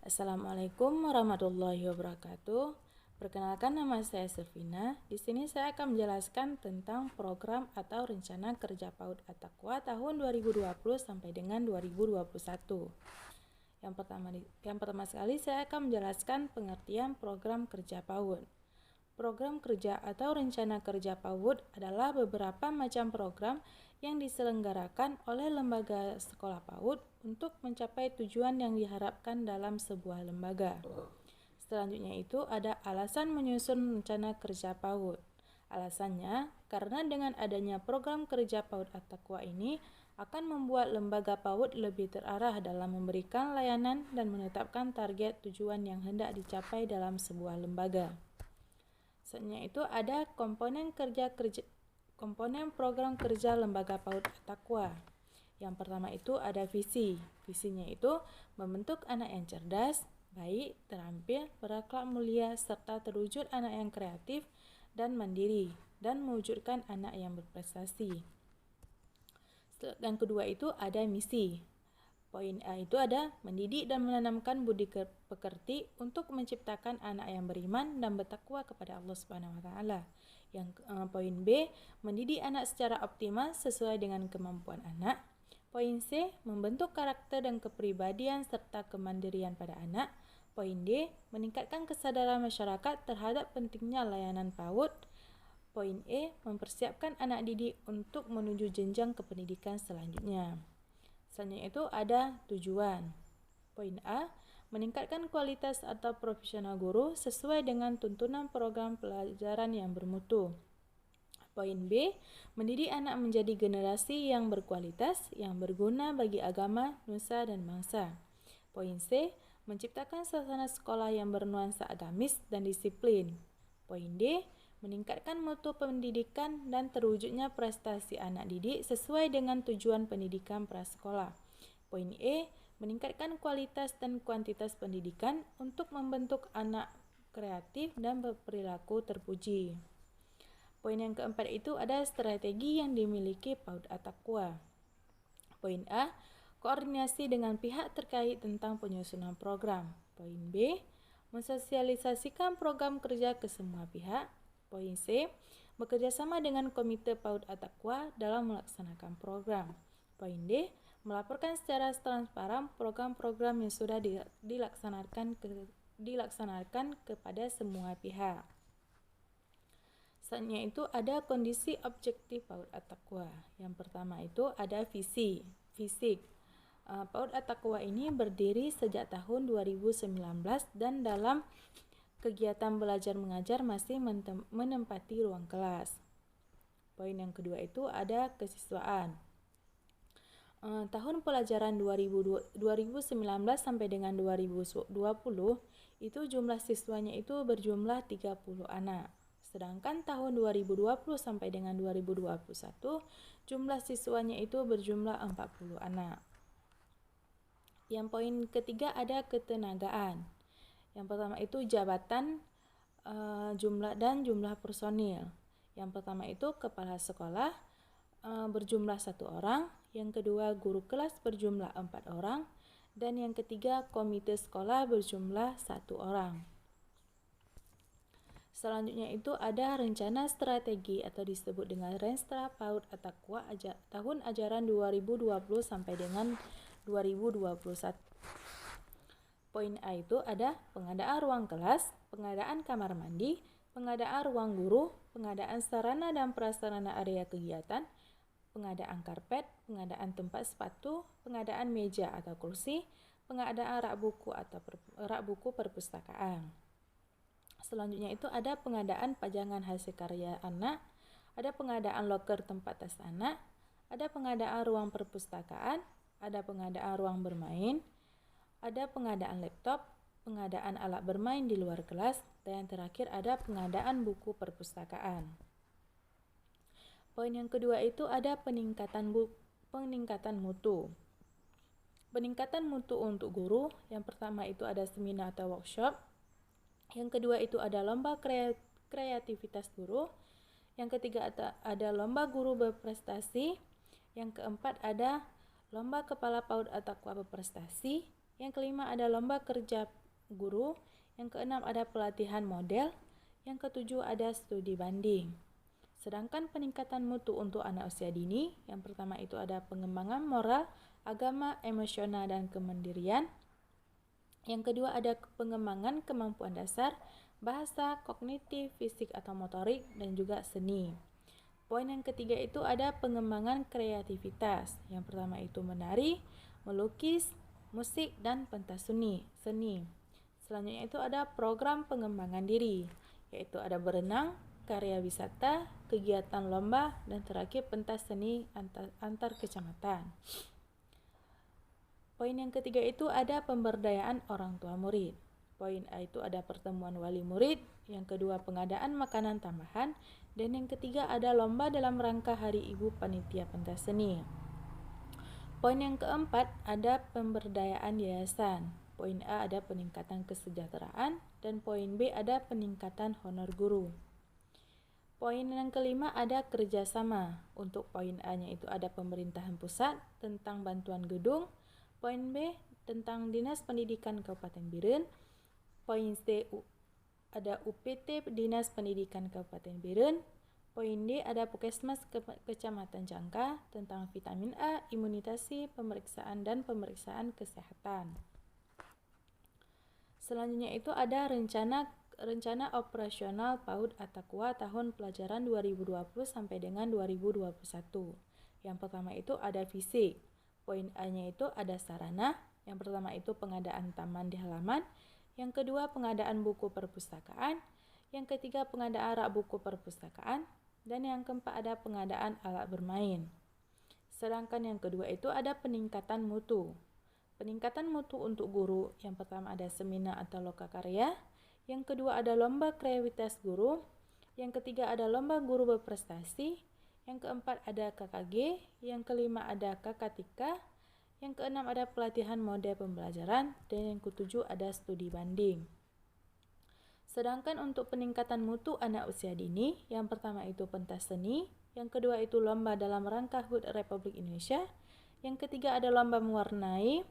Assalamualaikum warahmatullahi wabarakatuh. Perkenalkan, nama saya Selvina. Di sini saya akan menjelaskan tentang program atau rencana kerja PAUD At-Taqwa tahun 2020 sampai dengan 2021. Yang pertama sekali saya akan menjelaskan pengertian program kerja PAUD. Program kerja atau rencana kerja PAUD adalah beberapa macam program yang diselenggarakan oleh lembaga sekolah PAUD untuk mencapai tujuan yang diharapkan dalam sebuah lembaga. Selanjutnya itu ada alasan menyusun rencana kerja PAUD. Alasannya, karena dengan adanya program kerja PAUD At-Taqwa ini akan membuat lembaga PAUD lebih terarah dalam memberikan layanan dan menetapkan target tujuan yang hendak dicapai dalam sebuah lembaga. Selanjutnya itu ada komponen program kerja lembaga PAUD At-Taqwa. Yang pertama itu ada visi. Visinya itu membentuk anak yang cerdas, baik, terampil, berakhlak mulia, serta terwujud anak yang kreatif dan mandiri, dan mewujudkan anak yang berprestasi. Yang kedua itu ada misi. Poin A itu ada mendidik dan menanamkan budi pekerti untuk menciptakan anak yang beriman dan bertakwa kepada Allah Subhanahu wa taala. Yang poin B, mendidik anak secara optimal sesuai dengan kemampuan anak. Poin C, membentuk karakter dan kepribadian serta kemandirian pada anak. Poin D, meningkatkan kesadaran masyarakat terhadap pentingnya layanan PAUD. Poin E, mempersiapkan anak didik untuk menuju jenjang kependidikan selanjutnya. Selanjutnya itu ada tujuan. Poin A, meningkatkan kualitas atau profesional guru sesuai dengan tuntunan program pelajaran yang bermutu. Poin B, mendidik anak menjadi generasi yang berkualitas, yang berguna bagi agama, nusa, dan bangsa. Poin C, menciptakan suasana sekolah yang bernuansa agamis dan disiplin. Poin D, meningkatkan mutu pendidikan dan terwujudnya prestasi anak didik sesuai dengan tujuan pendidikan prasekolah. Poin E, meningkatkan kualitas dan kuantitas pendidikan untuk membentuk anak kreatif dan berperilaku terpuji. Poin yang keempat itu ada strategi yang dimiliki PAUD At-Taqwa. Poin A, koordinasi dengan pihak terkait tentang penyusunan program. Poin B, mensosialisasikan program kerja ke semua pihak. Poin C, bekerjasama dengan Komite PAUD At-Taqwa dalam melaksanakan program. Poin D, melaporkan secara transparan program-program yang sudah dilaksanakan kepada semua pihak. Selanjutnya itu ada kondisi objektif PAUD At-Taqwa. Yang pertama itu ada fisik. PAUD At-Taqwa ini berdiri sejak tahun 2019 dan dalam kegiatan belajar mengajar masih menempati ruang kelas. Poin yang kedua itu ada kesiswaan. Tahun pelajaran 2019 sampai dengan 2020 itu jumlah siswanya itu berjumlah 30 anak. Sedangkan tahun 2020 sampai dengan 2021 jumlah siswanya itu berjumlah 40 anak. Yang poin ketiga ada ketenagaan. Yang pertama itu jabatan, jumlah personil. Yang pertama itu kepala sekolah berjumlah 1 orang, yang kedua guru kelas berjumlah 4 orang, dan yang ketiga komite sekolah berjumlah 1 orang. Selanjutnya itu ada rencana strategi atau disebut dengan Renstra PAUD At-Taqwa tahun ajaran 2020 sampai dengan 2021. Poin A itu ada pengadaan ruang kelas, pengadaan kamar mandi, pengadaan ruang guru, pengadaan sarana dan prasarana area kegiatan, pengadaan karpet, pengadaan tempat sepatu, pengadaan meja atau kursi, pengadaan rak buku perpustakaan. Selanjutnya itu ada pengadaan pajangan hasil karya anak, ada pengadaan loker tempat tas anak, ada pengadaan ruang perpustakaan, ada pengadaan ruang bermain, ada pengadaan laptop, pengadaan alat bermain di luar kelas, dan yang terakhir ada pengadaan buku perpustakaan. Poin yang kedua itu ada peningkatan mutu. Peningkatan mutu untuk guru, yang pertama itu ada seminar atau workshop. Yang kedua itu ada lomba kreativitas guru. Yang ketiga ada lomba guru berprestasi. Yang keempat ada lomba kepala PAUD At-Taqwa berprestasi. Yang kelima ada lomba kerja guru. Yang keenam ada pelatihan model. Yang ketujuh ada studi banding. Sedangkan peningkatan mutu untuk anak usia dini, yang pertama itu ada pengembangan moral, agama, emosional, dan kemandirian. Yang kedua ada pengembangan kemampuan dasar, bahasa, kognitif, fisik atau motorik, dan juga seni. Poin yang ketiga itu ada pengembangan kreativitas. Yang pertama itu menari, melukis, musik, dan pentas seni. Selanjutnya itu ada program pengembangan diri, yaitu ada berenang, karya wisata, kegiatan lomba, dan terakhir pentas seni antar kecamatan. Poin yang ketiga itu ada pemberdayaan orang tua murid. Poin A itu ada pertemuan wali murid, yang kedua pengadaan makanan tambahan, dan yang ketiga ada lomba dalam rangka Hari Ibu Panitia Pentas Seni. Poin yang keempat ada pemberdayaan yayasan. Poin A ada peningkatan kesejahteraan, dan poin B ada peningkatan honor guru. Poin yang kelima ada kerjasama. Untuk poin A-nya itu ada pemerintahan pusat tentang bantuan gedung. Poin B tentang Dinas Pendidikan Kabupaten Biren. Poin C ada UPT Dinas Pendidikan Kabupaten Biren. Poin D ada Puskesmas Kecamatan Jangka tentang vitamin A, imunisasi, pemeriksaan, dan pemeriksaan kesehatan. Selanjutnya itu ada rencana operasional PAUD Attaqwa tahun pelajaran 2020 sampai dengan 2021. Yang pertama itu ada fisik. Poin A-nya itu ada sarana. Yang pertama itu pengadaan taman di halaman. Yang kedua pengadaan buku perpustakaan. Yang ketiga pengadaan rak buku perpustakaan. Dan yang keempat ada pengadaan alat bermain. Sedangkan yang kedua itu ada peningkatan mutu. Peningkatan mutu untuk guru. Yang pertama ada seminar atau lokakarya. Yang kedua ada lomba kreativitas guru. Yang ketiga ada lomba guru berprestasi. Yang keempat ada KKG, yang kelima ada KKTika, yang keenam ada pelatihan model pembelajaran, dan yang ketujuh ada studi banding. Sedangkan untuk peningkatan mutu anak usia dini, yang pertama itu pentas seni, yang kedua itu lomba dalam rangka HUT Republik Indonesia, yang ketiga ada lomba mewarnai,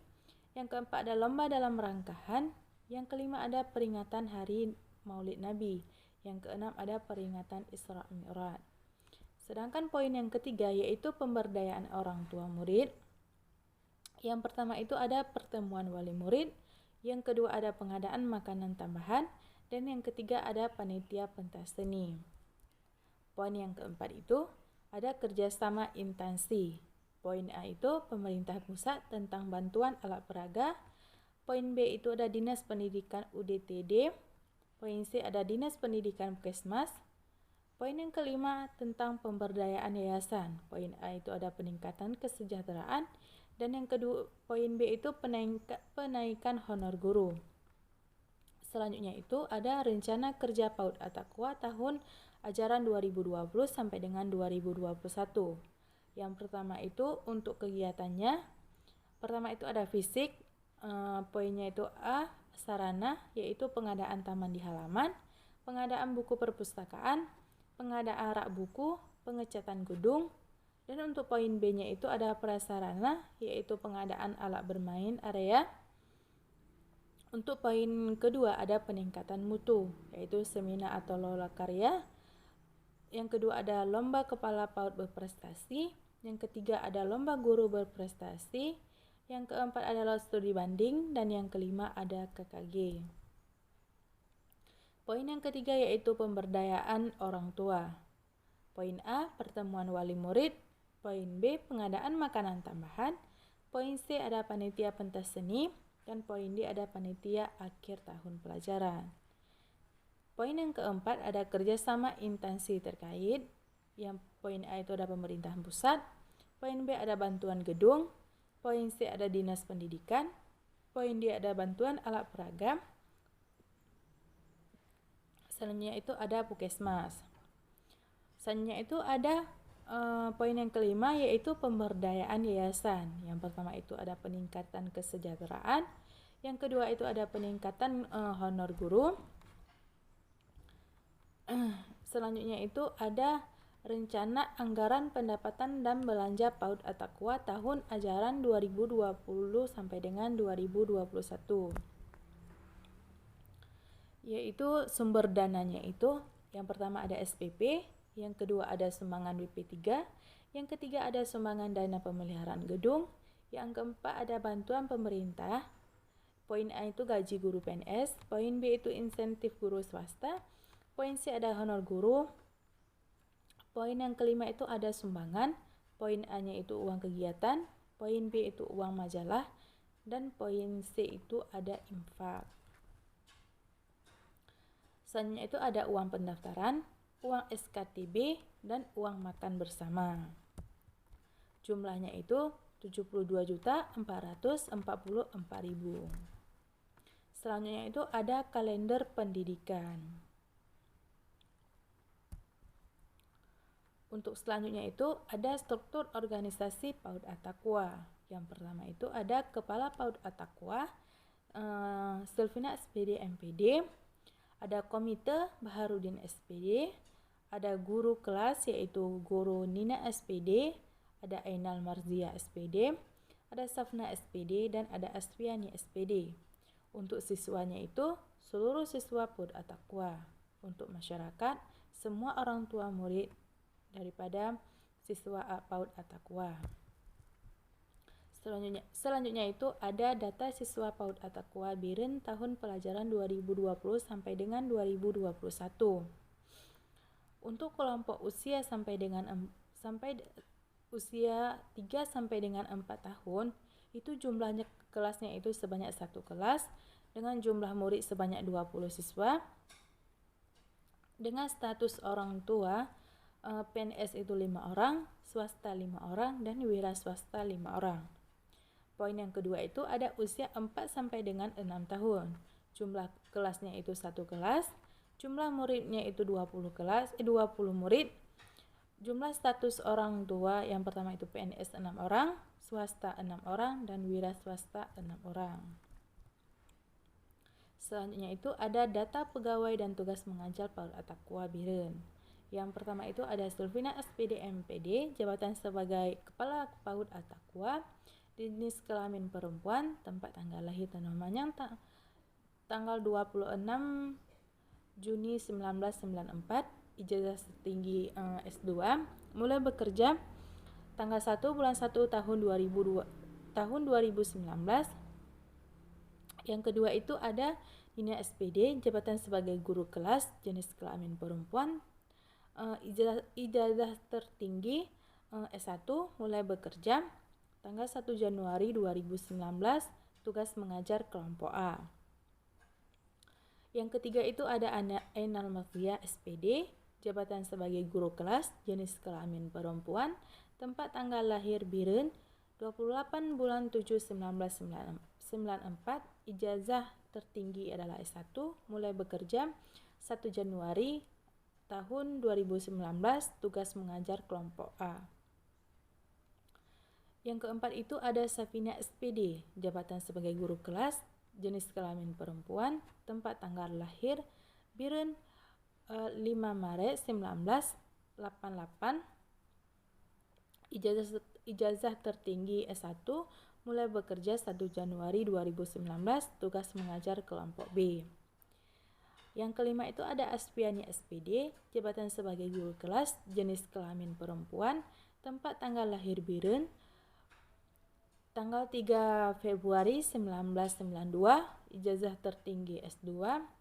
yang keempat ada lomba dalam rangkaian, yang kelima ada peringatan Hari Maulid Nabi, yang keenam ada peringatan Isra Mi'raj. Sedangkan poin yang ketiga yaitu pemberdayaan orang tua murid. Yang pertama itu ada pertemuan wali murid, yang kedua ada pengadaan makanan tambahan, dan yang ketiga ada panitia pentas seni. Poin yang keempat itu ada kerjasama instansi. Poin A itu pemerintah pusat tentang bantuan alat peraga. Poin B itu ada Dinas Pendidikan UDTD. Poin C ada Dinas Pendidikan Puskesmas. Poin yang kelima tentang pemberdayaan yayasan. Poin A itu ada peningkatan kesejahteraan, dan yang kedua poin B itu penaikan honor guru. Selanjutnya itu ada rencana kerja PAUD Attaqwa tahun ajaran 2020 sampai dengan 2021. Yang pertama itu untuk kegiatannya, pertama itu ada fisik, poinnya itu A, sarana, yaitu pengadaan taman di halaman, pengadaan buku perpustakaan, pengadaan rak buku, pengecatan gedung, dan untuk poin B-nya itu ada prasarana, yaitu pengadaan alat bermain area. Untuk poin kedua ada peningkatan mutu, yaitu seminar atau lokakarya. Yang kedua ada lomba kepala PAUD berprestasi. Yang ketiga ada lomba guru berprestasi. Yang keempat adalah studi banding, dan yang kelima ada KKG. Poin yang ketiga yaitu pemberdayaan orang tua. Poin A, pertemuan wali murid. Poin B, pengadaan makanan tambahan. Poin C, ada panitia pentas seni. Dan poin D, ada panitia akhir tahun pelajaran. Poin yang keempat, ada kerjasama instansi terkait. Yang poin A itu ada pemerintahan pusat. Poin B, ada bantuan gedung. Poin C, ada dinas pendidikan. Poin D, ada bantuan alat peraga. Selanjutnya itu ada puskesmas. Selanjutnya itu ada poin yang kelima yaitu pemberdayaan yayasan. Yang pertama itu ada peningkatan kesejahteraan. Yang kedua itu ada peningkatan honor guru. Selanjutnya itu ada Rencana Anggaran Pendapatan dan Belanja PAUD Attaqwa tahun ajaran 2020 sampai dengan 2021. Yaitu sumber dananya itu yang pertama ada SPP, yang kedua ada sumbangan BP3, yang ketiga ada sumbangan dana pemeliharaan gedung, yang keempat ada bantuan pemerintah. Poin A itu gaji guru PNS, poin B itu insentif guru swasta, poin C ada honor guru, poin yang kelima itu ada sumbangan, poin A-nya itu uang kegiatan, poin B itu uang majalah, dan poin C itu ada infak. Selanjutnya itu ada uang pendaftaran, uang SKTB, dan uang makan bersama. Jumlahnya itu 72.444.000. Selanjutnya itu ada kalender pendidikan. Untuk selanjutnya itu ada struktur organisasi PAUD Attaqwa. Yang pertama itu ada Kepala PAUD Attaqwa, Silvina SPD MPD, ada Komite Baharudin SPD, ada guru kelas yaitu Guru Nina SPD, ada Ainal Marzia SPD, ada Safna SPD, dan ada Asfiani SPD. Untuk siswanya itu seluruh siswa PAUD Attaqwa. Untuk masyarakat, semua orang tua murid daripada siswa PAUD Attaqwa. Selanjutnya itu ada data siswa PAUD Attaqwa Biren tahun pelajaran 2020 sampai dengan 2021. Untuk kelompok usia usia 3 sampai dengan 4 tahun, itu jumlahnya kelasnya itu sebanyak 1 kelas dengan jumlah murid sebanyak 20 siswa. Dengan status orang tua, PNS itu 5 orang, swasta 5 orang, dan wira swasta 5 orang. Poin yang kedua itu ada usia 4 sampai dengan 6 tahun. Jumlah kelasnya itu 1 kelas, jumlah muridnya itu 20 murid. Jumlah status orang tua yang pertama itu PNS 6 orang, swasta 6 orang, dan wira swasta 6 orang. Selanjutnya itu ada data pegawai dan tugas mengajar PAUD Attaqwa Biren. Yang pertama itu ada Silvina SPD MPD, jabatan sebagai Kepala PAUD Attaqwa, jenis kelamin perempuan, tempat tanggal lahir dan namanya tanggal 26 Juni 1994, ijazah setinggi S2, mulai bekerja tanggal 1 bulan 1 tahun 2019. Yang kedua itu ada Nina SPD, jabatan sebagai guru kelas, jenis kelamin perempuan, ijazah tertinggi S1, mulai bekerja tanggal 1 Januari 2019, tugas mengajar kelompok A. Yang ketiga itu ada Ainal Marzia SPD, jabatan sebagai guru kelas, jenis kelamin perempuan, tempat tanggal lahir Biren 28 bulan 7 1994, ijazah tertinggi adalah S1, mulai bekerja 1 Januari tahun 2019, tugas mengajar kelompok A. Yang keempat itu ada Safina SPD, jabatan sebagai guru kelas, jenis kelamin perempuan, tempat tanggal lahir Biren 5 Maret 1988, ijazah tertinggi S1, mulai bekerja 1 Januari 2019, tugas mengajar kelompok B. Yang kelima itu ada Asfiani SPD, jabatan sebagai guru kelas, jenis kelamin perempuan, tempat tanggal lahir Biren tanggal 3 Februari 1992, ijazah tertinggi S2,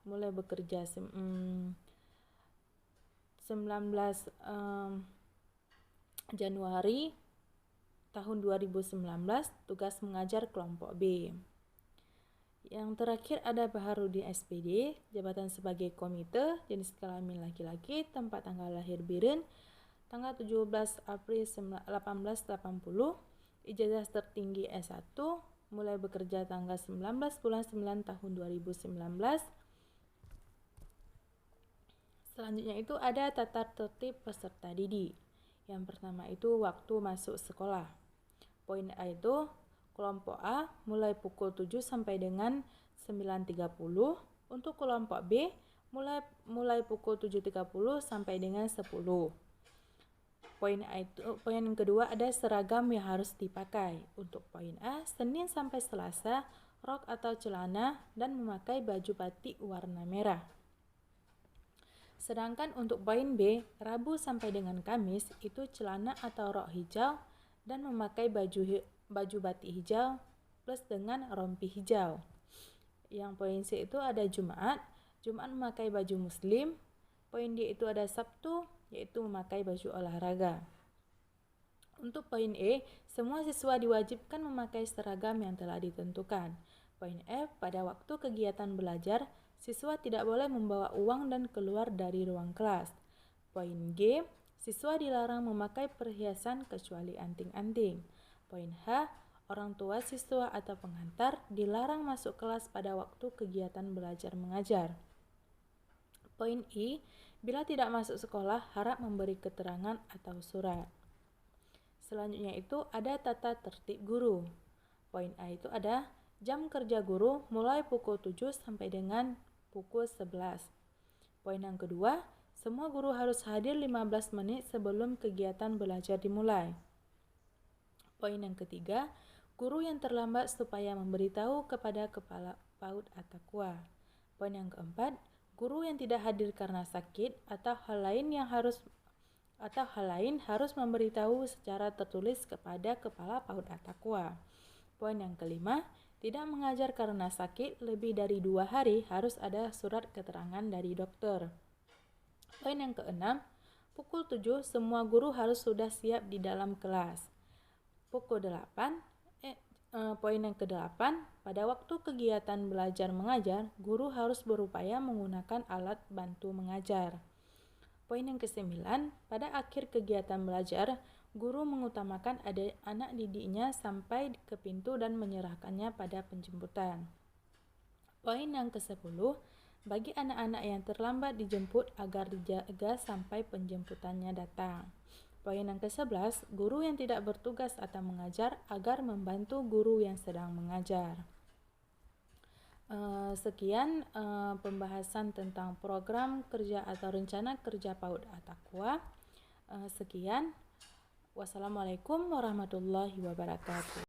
mulai bekerja 19 Januari tahun 2019, tugas mengajar kelompok B. Yang terakhir ada Baharudin SPD, jabatan sebagai komite, jenis kelamin laki-laki, tempat tanggal lahir Biren tanggal 17 April 1880, ijazah tertinggi S1, mulai bekerja tanggal 19 bulan 9 tahun 2019. Selanjutnya itu ada tata tertib peserta didik. Yang pertama itu waktu masuk sekolah. Poin A itu kelompok A mulai pukul 7 sampai dengan 9.30. Untuk kelompok B mulai pukul 7.30 sampai dengan 10. Poin yang kedua ada seragam yang harus dipakai. Untuk poin A, Senin sampai Selasa, rok atau celana dan memakai baju batik warna merah. Sedangkan untuk poin B, Rabu sampai dengan Kamis itu celana atau rok hijau dan memakai baju batik hijau plus dengan rompi hijau. Yang poin C itu ada Jumat memakai baju muslim. Poin D itu ada Sabtu, yaitu memakai baju olahraga. Untuk poin E, semua siswa diwajibkan memakai seragam yang telah ditentukan. Poin F, pada waktu kegiatan belajar, siswa tidak boleh membawa uang dan keluar dari ruang kelas. Poin G, siswa dilarang memakai perhiasan kecuali anting-anting. Poin H, orang tua siswa atau pengantar dilarang masuk kelas pada waktu kegiatan belajar mengajar. Poin I, bila tidak masuk sekolah harap memberi keterangan atau surat. Selanjutnya itu ada tata tertib guru. Poin A itu ada jam kerja guru mulai pukul 7 sampai dengan pukul 11. Poin yang kedua, semua guru harus hadir 15 menit sebelum kegiatan belajar dimulai. Poin yang ketiga, guru yang terlambat supaya memberitahu kepada kepala PAUD Attaqwa. Poin yang keempat, guru yang tidak hadir karena sakit atau hal lain harus memberitahu secara tertulis kepada kepala PAUD Attaqwa. Poin yang kelima, tidak mengajar karena sakit lebih dari 2 hari harus ada surat keterangan dari dokter. Poin yang keenam, pukul 7 semua guru harus sudah siap di dalam kelas. Poin yang ke-8, pada waktu kegiatan belajar mengajar, guru harus berupaya menggunakan alat bantu mengajar. Poin yang ke-9, pada akhir kegiatan belajar, guru mengutamakan anak didiknya sampai ke pintu dan menyerahkannya pada penjemputan. Poin yang ke-10, bagi anak-anak yang terlambat dijemput agar dijaga sampai penjemputannya datang. Poin yang ke-11, guru yang tidak bertugas atau mengajar agar membantu guru yang sedang mengajar. Sekian pembahasan tentang program kerja atau rencana kerja PAUD Attaqwa. Sekian. Wassalamualaikum warahmatullahi wabarakatuh.